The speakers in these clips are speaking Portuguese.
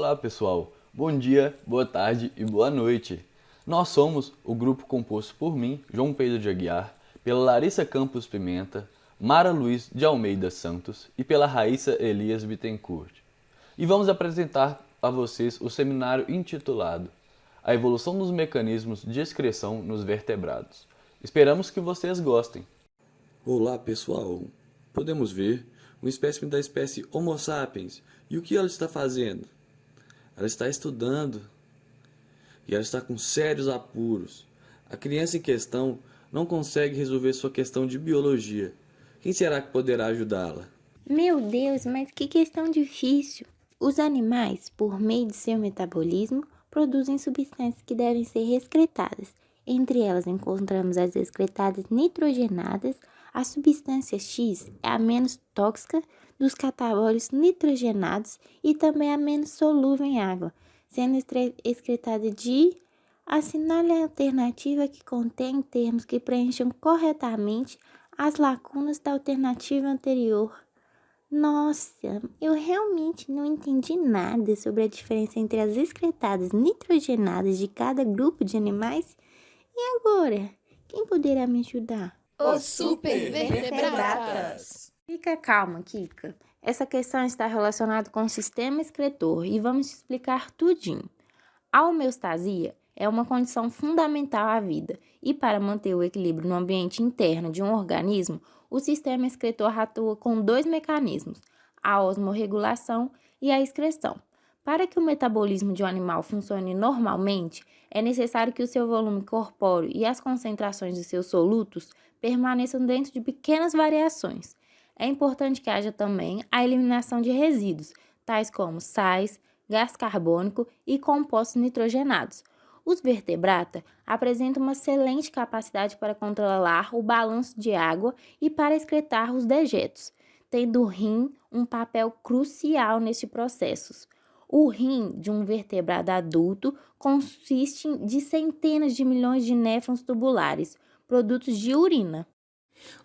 Olá pessoal, bom dia, boa tarde e boa noite. Nós somos o grupo composto por mim, João Pedro de Aguiar, pela Larissa Campos Pimenta, Mara Luiz de Almeida Santos e pela Raíssa Elias Bittencourt. E vamos apresentar a vocês o seminário intitulado A Evolução dos Mecanismos de Excreção nos Vertebrados. Esperamos que vocês gostem. Olá pessoal, podemos ver um espécime da espécie Homo sapiens e o que ela está fazendo? Ela está estudando e ela está com sérios apuros. A criança em questão não consegue resolver sua questão de biologia. Quem será que poderá ajudá-la? Meu Deus, mas que questão difícil! Os animais, por meio de seu metabolismo, produzem substâncias que devem ser excretadas. Entre elas encontramos as excretadas nitrogenadas. A substância X é a menos tóxica dos catabólitos nitrogenados e também a menos solúvel em água, sendo excretada de... Assinale a alternativa que contém termos que preencham corretamente as lacunas da alternativa anterior. Nossa, eu realmente não entendi nada sobre a diferença entre as excretadas nitrogenadas de cada grupo de animais. E agora, quem poderá me ajudar? Os supervertebratas. Fica calma, Kika. Essa questão está relacionada com o sistema excretor e vamos te explicar tudinho. A homeostasia é uma condição fundamental à vida e para manter o equilíbrio no ambiente interno de um organismo, o sistema excretor atua com dois mecanismos, a osmorregulação e a excreção. Para que o metabolismo de um animal funcione normalmente, é necessário que o seu volume corpóreo e as concentrações de seus solutos permaneçam dentro de pequenas variações. É importante que haja também a eliminação de resíduos, tais como sais, gás carbônico e compostos nitrogenados. Os vertebrata apresentam uma excelente capacidade para controlar o balanço de água e para excretar os dejetos, tendo o rim um papel crucial neste processo. O rim de um vertebrado adulto consiste de centenas de milhões de néfrons tubulares, produtos de urina.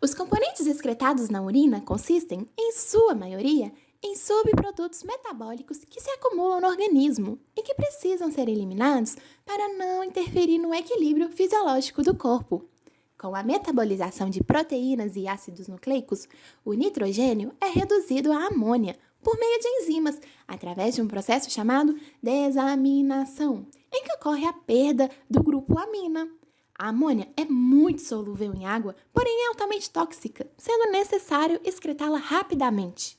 Os componentes excretados na urina consistem, em sua maioria, em subprodutos metabólicos que se acumulam no organismo e que precisam ser eliminados para não interferir no equilíbrio fisiológico do corpo. Com a metabolização de proteínas e ácidos nucleicos, o nitrogênio é reduzido a amônia por meio de enzimas, através de um processo chamado desaminação, em que ocorre a perda do grupo amina. A amônia é muito solúvel em água, porém é altamente tóxica, sendo necessário excretá-la rapidamente.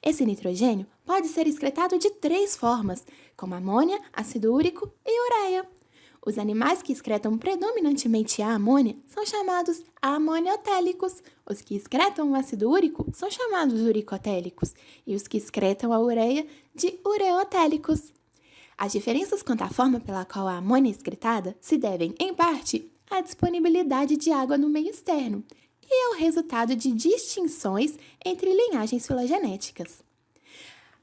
Esse nitrogênio pode ser excretado de 3 formas, como amônia, ácido úrico e ureia. Os animais que excretam predominantemente a amônia são chamados amoniotélicos. Os que excretam o ácido úrico são chamados uricotélicos e os que excretam a ureia de ureotélicos. As diferenças quanto à forma pela qual a amônia é excretada se devem, em parte, à disponibilidade de água no meio externo e ao resultado de distinções entre linhagens filogenéticas.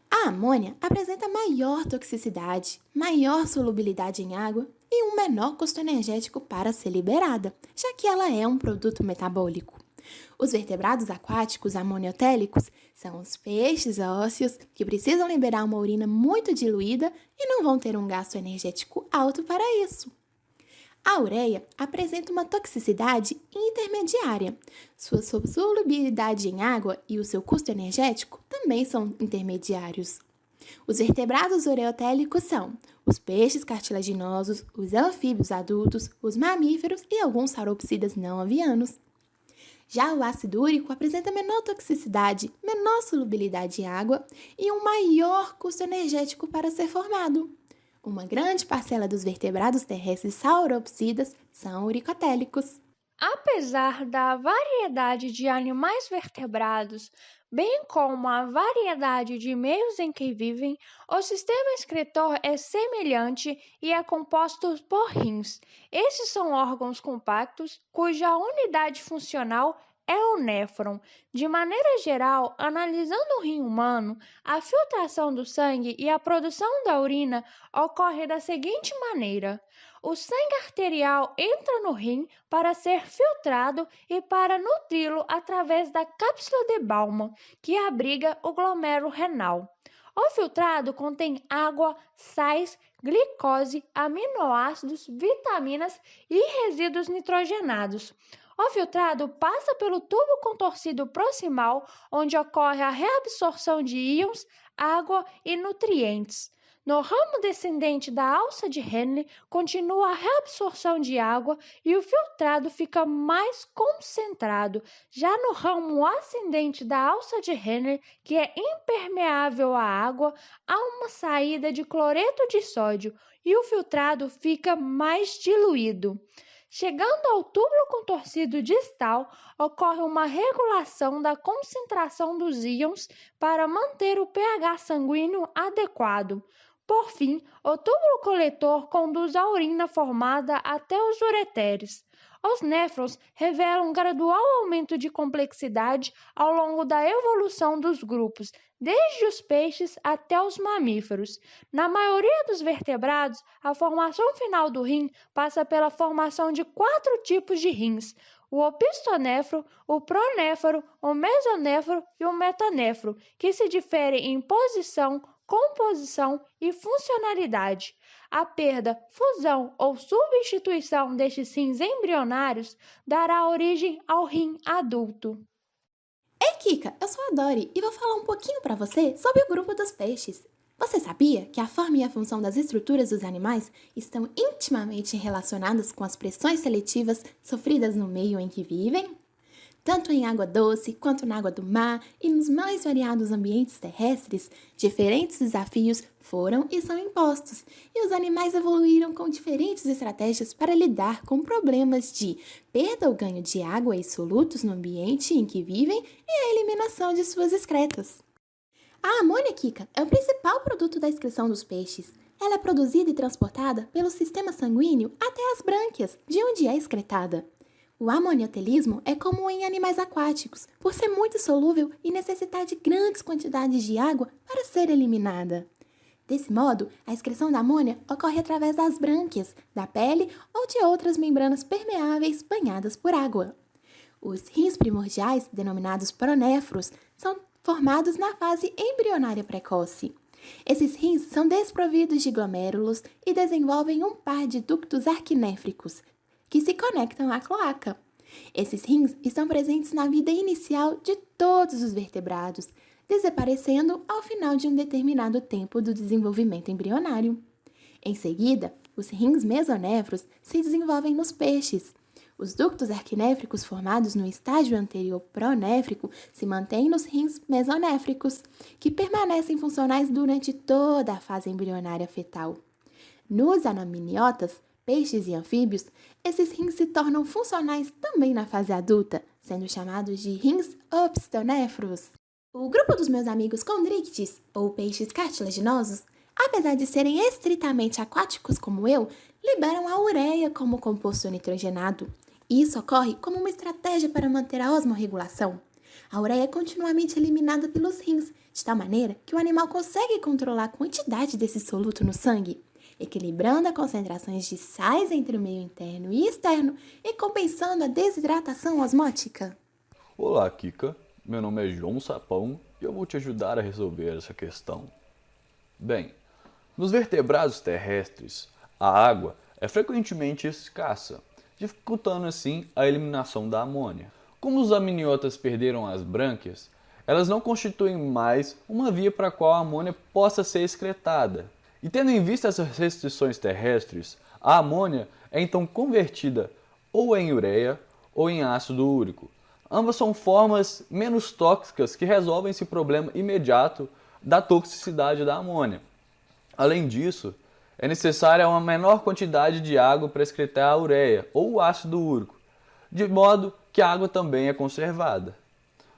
A amônia apresenta maior toxicidade, maior solubilidade em água e um menor custo energético para ser liberada, já que ela é um produto metabólico. Os vertebrados aquáticos amoniotélicos são os peixes ósseos que precisam liberar uma urina muito diluída e não vão ter um gasto energético alto para isso. A ureia apresenta uma toxicidade intermediária. Sua solubilidade em água e o seu custo energético também são intermediários. Os vertebrados ureotélicos são os peixes cartilaginosos, os anfíbios adultos, os mamíferos e alguns sauropsidas não avianos. Já o ácido úrico apresenta menor toxicidade, menor solubilidade em água e um maior custo energético para ser formado. Uma grande parcela dos vertebrados terrestres sauropsidas são uricotélicos. Apesar da variedade de animais vertebrados, bem como a variedade de meios em que vivem, o sistema excretor é semelhante e é composto por rins. Esses são órgãos compactos cuja unidade funcional é o néfron. De maneira geral, analisando o rim humano, a filtração do sangue e a produção da urina ocorre da seguinte maneira: o sangue arterial entra no rim para ser filtrado e para nutri-lo através da cápsula de Bowman, que abriga o glomero renal. O filtrado contém água, sais, glicose, aminoácidos, vitaminas e resíduos nitrogenados. O filtrado passa pelo tubo contorcido proximal, onde ocorre a reabsorção de íons, água e nutrientes. No ramo descendente da alça de Henle, continua a reabsorção de água e o filtrado fica mais concentrado. Já no ramo ascendente da alça de Henle, que é impermeável à água, há uma saída de cloreto de sódio e o filtrado fica mais diluído. Chegando ao túbulo contorcido distal, ocorre uma regulação da concentração dos íons para manter o pH sanguíneo adequado. Por fim, o túbulo coletor conduz a urina formada até os ureteres. Os néfrons revelam um gradual aumento de complexidade ao longo da evolução dos grupos, desde os peixes até os mamíferos. Na maioria dos vertebrados, a formação final do rim passa pela formação de 4 tipos de rins: o opistonéfro, o pronéfro, o mesonéfro e o metanéfro, que se diferem em posição, composição e funcionalidade. A perda, fusão ou substituição destes rins embrionários dará origem ao rim adulto. Ei, Kika, eu sou a Dori e vou falar um pouquinho para você sobre o grupo dos peixes. Você sabia que a forma e a função das estruturas dos animais estão intimamente relacionadas com as pressões seletivas sofridas no meio em que vivem? Tanto em água doce quanto na água do mar e nos mais variados ambientes terrestres, diferentes desafios foram e são impostos, e os animais evoluíram com diferentes estratégias para lidar com problemas de perda ou ganho de água e solutos no ambiente em que vivem e a eliminação de suas excretas. A amônia, Kika, é o principal produto da excreção dos peixes. Ela é produzida e transportada pelo sistema sanguíneo até as brânquias, de onde é excretada. O amoniotelismo é comum em animais aquáticos, por ser muito solúvel e necessitar de grandes quantidades de água para ser eliminada. Desse modo, a excreção da amônia ocorre através das brânquias, da pele ou de outras membranas permeáveis banhadas por água. Os rins primordiais, denominados pronéfros, são formados na fase embrionária precoce. Esses rins são desprovidos de glomérulos e desenvolvem um par de ductos arquinéfricos, que se conectam à cloaca. Esses rins estão presentes na vida inicial de todos os vertebrados, desaparecendo ao final de um determinado tempo do desenvolvimento embrionário. Em seguida, os rins mesonéfros se desenvolvem nos peixes. Os ductos arquinéfricos formados no estágio anterior pronéfrico se mantêm nos rins mesonéfricos, que permanecem funcionais durante toda a fase embrionária fetal. Nos anominiotas, peixes e anfíbios, esses rins se tornam funcionais também na fase adulta, sendo chamados de rins opistonéfros. O grupo dos meus amigos condrictis, ou peixes cartilaginosos, apesar de serem estritamente aquáticos como eu, liberam a ureia como composto nitrogenado. E isso ocorre como uma estratégia para manter a osmorregulação. A ureia é continuamente eliminada pelos rins, de tal maneira que o animal consegue controlar a quantidade desse soluto no sangue, equilibrando as concentrações de sais entre o meio interno e externo e compensando a desidratação osmótica. Olá, Kika. Meu nome é João Sapão e eu vou te ajudar a resolver essa questão. Bem, nos vertebrados terrestres, a água é frequentemente escassa, dificultando assim a eliminação da amônia. Como os amniotas perderam as brânquias, elas não constituem mais uma via para a qual a amônia possa ser excretada. E tendo em vista essas restrições terrestres, a amônia é então convertida ou em ureia ou em ácido úrico. Ambas são formas menos tóxicas que resolvem esse problema imediato da toxicidade da amônia. Além disso, é necessária uma menor quantidade de água para excretar a ureia ou o ácido úrico, de modo que a água também é conservada.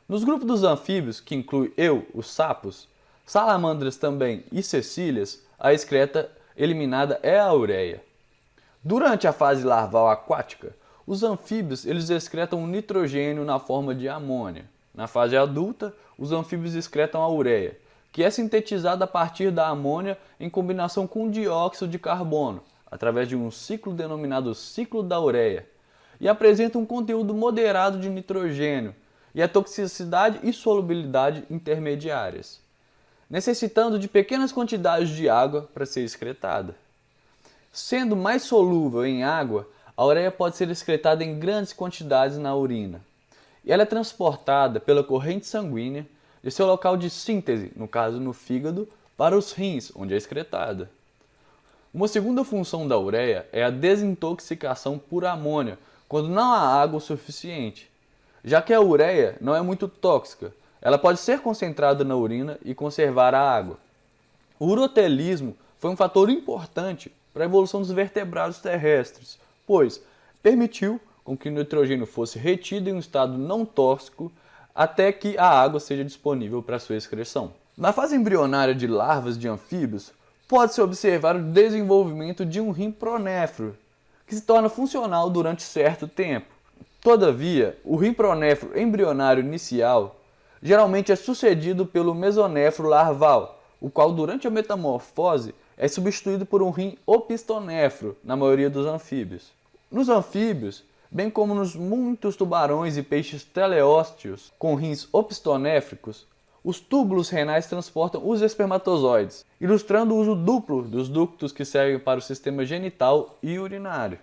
Nos grupos dos anfíbios, que inclui os sapos, salamandras também e cecílias, a excreta eliminada é a ureia. Durante a fase larval aquática, os anfíbios eles excretam nitrogênio na forma de amônia. Na fase adulta, os anfíbios excretam a ureia, que é sintetizada a partir da amônia em combinação com dióxido de carbono, através de um ciclo denominado ciclo da ureia, e apresenta um conteúdo moderado de nitrogênio e a toxicidade e solubilidade intermediárias. necessitando de pequenas quantidades de água para ser excretada. Sendo mais solúvel em água, a ureia pode ser excretada em grandes quantidades na urina. E ela é transportada pela corrente sanguínea de seu local de síntese, no caso no fígado, para os rins, onde é excretada. Uma segunda função da ureia é a desintoxicação por amônia, quando não há água o suficiente. Já que a ureia não é muito tóxica, ela pode ser concentrada na urina e conservar a água. O urotelismo foi um fator importante para a evolução dos vertebrados terrestres, pois permitiu com que o nitrogênio fosse retido em um estado não tóxico até que a água seja disponível para sua excreção. Na fase embrionária de larvas de anfíbios, pode-se observar o desenvolvimento de um rim pronéfro, que se torna funcional durante certo tempo. Todavia, o rim pronéfro embrionário inicial geralmente é sucedido pelo mesonéfro larval, o qual durante a metamorfose é substituído por um rim opistonéfro na maioria dos anfíbios. Nos anfíbios, bem como nos muitos tubarões e peixes teleósteos com rins opistonéfricos, os túbulos renais transportam os espermatozoides, ilustrando o uso duplo dos ductos que servem para o sistema genital e urinário.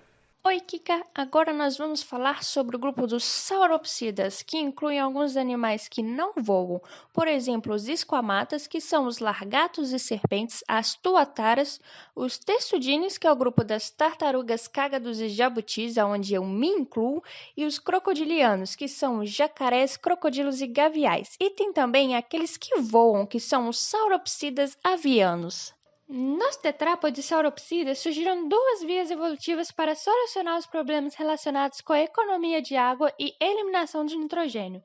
Oi, Kika! Agora nós vamos falar sobre o grupo dos sauropsidas, que incluem alguns animais que não voam, por exemplo, os esquamatas, que são os largatos e serpentes, as tuataras, os testudines, que é o grupo das tartarugas, cágados e jabutis, onde eu me incluo, e os crocodilianos, que são os jacarés, crocodilos e gaviais. E tem também aqueles que voam, que são os sauropsidas avianos. Nos tetrápodes sauropsidas surgiram duas vias evolutivas para solucionar os problemas relacionados com a economia de água e eliminação de nitrogênio.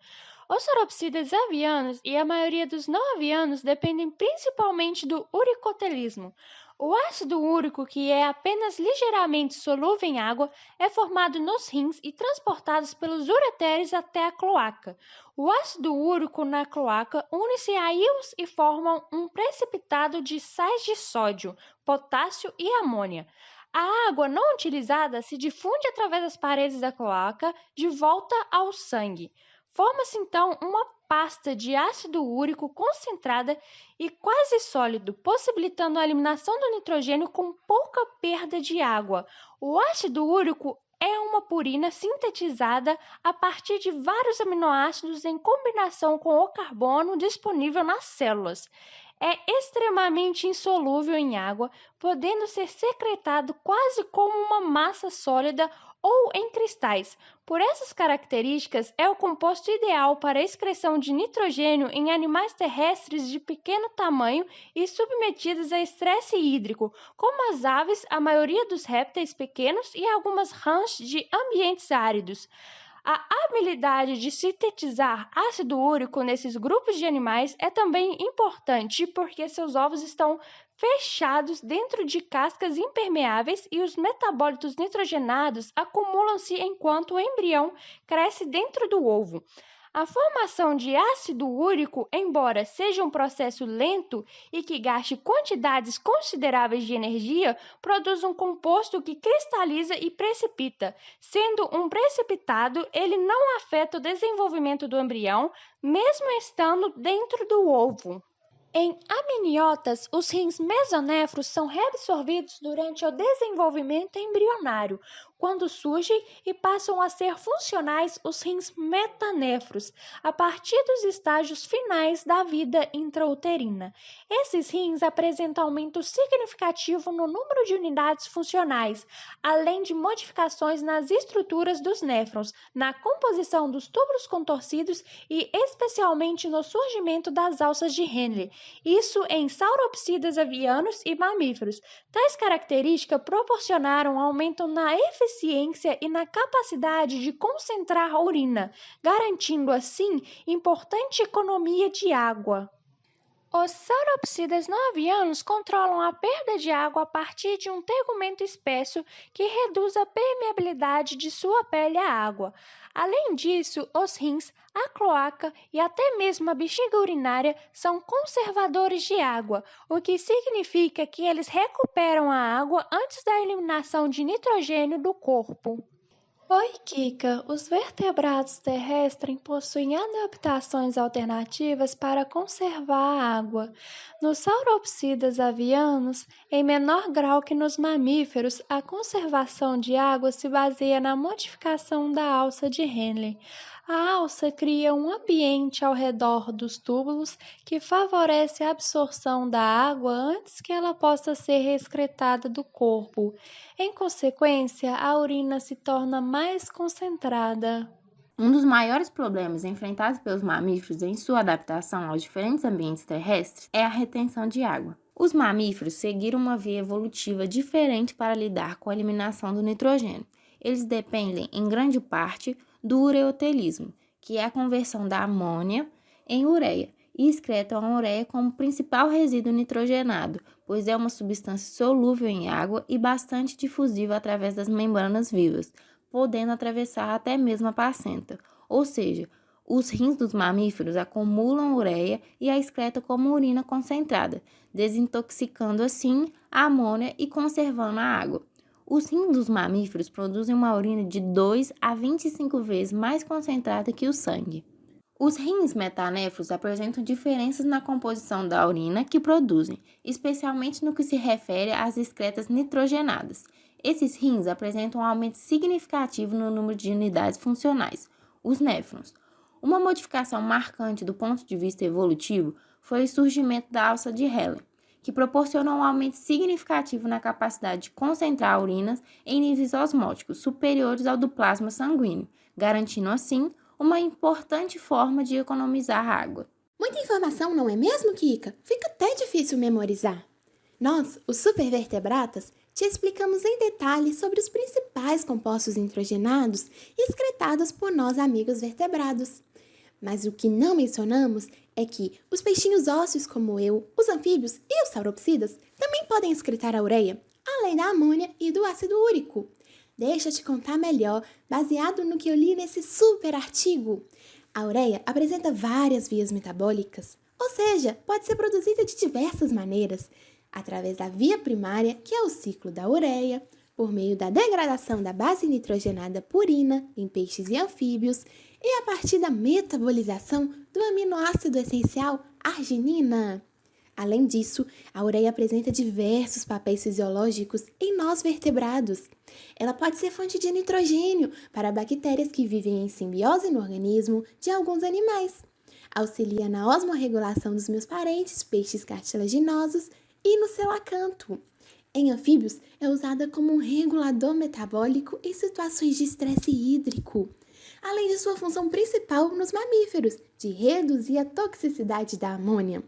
Os sauropsidas avianos e a maioria dos não avianos dependem principalmente do uricotelismo. O ácido úrico, que é apenas ligeiramente solúvel em água, é formado nos rins e transportado pelos ureteres até a cloaca. O ácido úrico na cloaca une-se a íons e formam um precipitado de sais de sódio, potássio e amônia. A água não utilizada se difunde através das paredes da cloaca de volta ao sangue. Forma-se então uma pasta de ácido úrico concentrada e quase sólido, possibilitando a eliminação do nitrogênio com pouca perda de água. O ácido úrico é uma purina sintetizada a partir de vários aminoácidos em combinação com o carbono disponível nas células. É extremamente insolúvel em água, podendo ser secretado quase como uma massa sólida ou em cristais. Por essas características, é o composto ideal para a excreção de nitrogênio em animais terrestres de pequeno tamanho e submetidos a estresse hídrico, como as aves, a maioria dos répteis pequenos e algumas rãs de ambientes áridos. A habilidade de sintetizar ácido úrico nesses grupos de animais é também importante porque seus ovos estão fechados dentro de cascas impermeáveis e os metabólitos nitrogenados acumulam-se enquanto o embrião cresce dentro do ovo. A formação de ácido úrico, embora seja um processo lento e que gaste quantidades consideráveis de energia, produz um composto que cristaliza e precipita. Sendo um precipitado, ele não afeta o desenvolvimento do embrião, mesmo estando dentro do ovo. Em amniotas, os rins mesonéfros são reabsorvidos durante o desenvolvimento embrionário, quando surgem e passam a ser funcionais os rins metanéfros, a partir dos estágios finais da vida intrauterina. Esses rins apresentam aumento significativo no número de unidades funcionais, além de modificações nas estruturas dos néfrons, na composição dos túbulos contorcidos e especialmente no surgimento das alças de Henle. Isso em sauropsidas avianos e mamíferos. Tais características proporcionaram aumento na eficiência e na capacidade de concentrar a urina, garantindo assim importante economia de água. Os sauropsidas não avianos controlam a perda de água a partir de um tegumento espesso que reduz a permeabilidade de sua pele à água. Além disso, os rins, a cloaca e até mesmo a bexiga urinária são conservadores de água, o que significa que eles recuperam a água antes da eliminação de nitrogênio do corpo. Oi, Kika. Os vertebrados terrestres possuem adaptações alternativas para conservar a água. Nos sauropsidas avianos, em menor grau que nos mamíferos, a conservação de água se baseia na modificação da alça de Henle. A alça cria um ambiente ao redor dos túbulos que favorece a absorção da água antes que ela possa ser excretada do corpo. Em consequência, a urina se torna mais concentrada. Um dos maiores problemas enfrentados pelos mamíferos em sua adaptação aos diferentes ambientes terrestres é a retenção de água. Os mamíferos seguiram uma via evolutiva diferente para lidar com a eliminação do nitrogênio. Eles dependem, em grande parte, do ureotelismo, que é a conversão da amônia em ureia, e excretam a ureia como principal resíduo nitrogenado, pois é uma substância solúvel em água e bastante difusível através das membranas vivas, podendo atravessar até mesmo a placenta. Ou seja, os rins dos mamíferos acumulam ureia e a excretam como urina concentrada, desintoxicando assim a amônia e conservando a água. Os rins dos mamíferos produzem uma urina de 2 a 25 vezes mais concentrada que o sangue. Os rins metanéfros apresentam diferenças na composição da urina que produzem, especialmente no que se refere às excretas nitrogenadas. Esses rins apresentam um aumento significativo no número de unidades funcionais, os néfrons. Uma modificação marcante do ponto de vista evolutivo foi o surgimento da alça de Henle, que proporcionou um aumento significativo na capacidade de concentrar urinas em níveis osmóticos superiores ao do plasma sanguíneo, garantindo assim uma importante forma de economizar água. Muita informação, não é mesmo, Kika? Fica até difícil memorizar. Nós, os supervertebratas, te explicamos em detalhes sobre os principais compostos nitrogenados excretados por nós amigos vertebrados. Mas o que não mencionamos é que os peixinhos ósseos como eu, os anfíbios e os sauropsidas também podem excretar a ureia, além da amônia e do ácido úrico. Deixa eu te contar melhor, baseado no que eu li nesse super artigo. A ureia apresenta várias vias metabólicas, ou seja, pode ser produzida de diversas maneiras, através da via primária, que é o ciclo da ureia, por meio da degradação da base nitrogenada purina em peixes e anfíbios, e a partir da metabolização do aminoácido essencial arginina. Além disso, a ureia apresenta diversos papéis fisiológicos em nós vertebrados. Ela pode ser fonte de nitrogênio para bactérias que vivem em simbiose no organismo de alguns animais. Auxilia na osmorregulação dos meus parentes, peixes cartilaginosos, e no selacanto. Em anfíbios, é usada como um regulador metabólico em situações de estresse hídrico, além de sua função principal nos mamíferos, de reduzir a toxicidade da amônia.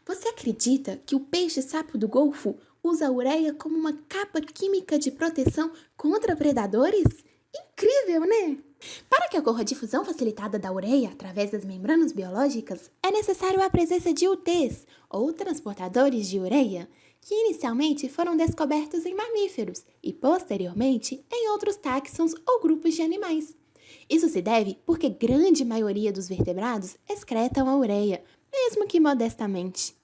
Você acredita que o peixe-sapo do Golfo usa a ureia como uma capa química de proteção contra predadores? Incrível, né? Para que ocorra a difusão facilitada da ureia através das membranas biológicas, é necessário a presença de UTs, ou transportadores de ureia, que inicialmente foram descobertos em mamíferos e, posteriormente, em outros táxons ou grupos de animais. Isso se deve porque grande maioria dos vertebrados excretam a ureia, mesmo que modestamente.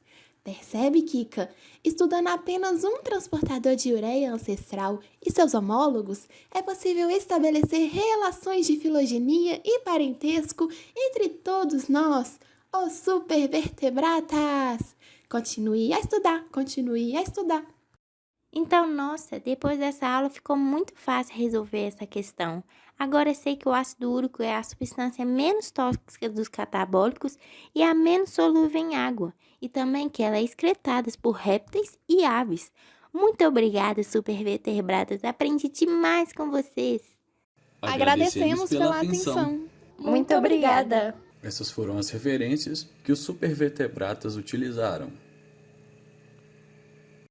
Percebe, Kika? Estudando apenas um transportador de ureia ancestral e seus homólogos, é possível estabelecer relações de filogenia e parentesco entre todos nós, os supervertebratas. Continue a estudar, continue a estudar. Então, nossa, depois dessa aula ficou muito fácil resolver essa questão. Agora sei que o ácido úrico é a substância menos tóxica dos catabólicos e a menos solúvel em água, e também que ela é excretada por répteis e aves. Muito obrigada, supervertebradas. Aprendi demais com vocês. Agradecemos pela atenção. Muito obrigada. Essas foram as referências que os supervertebratas utilizaram.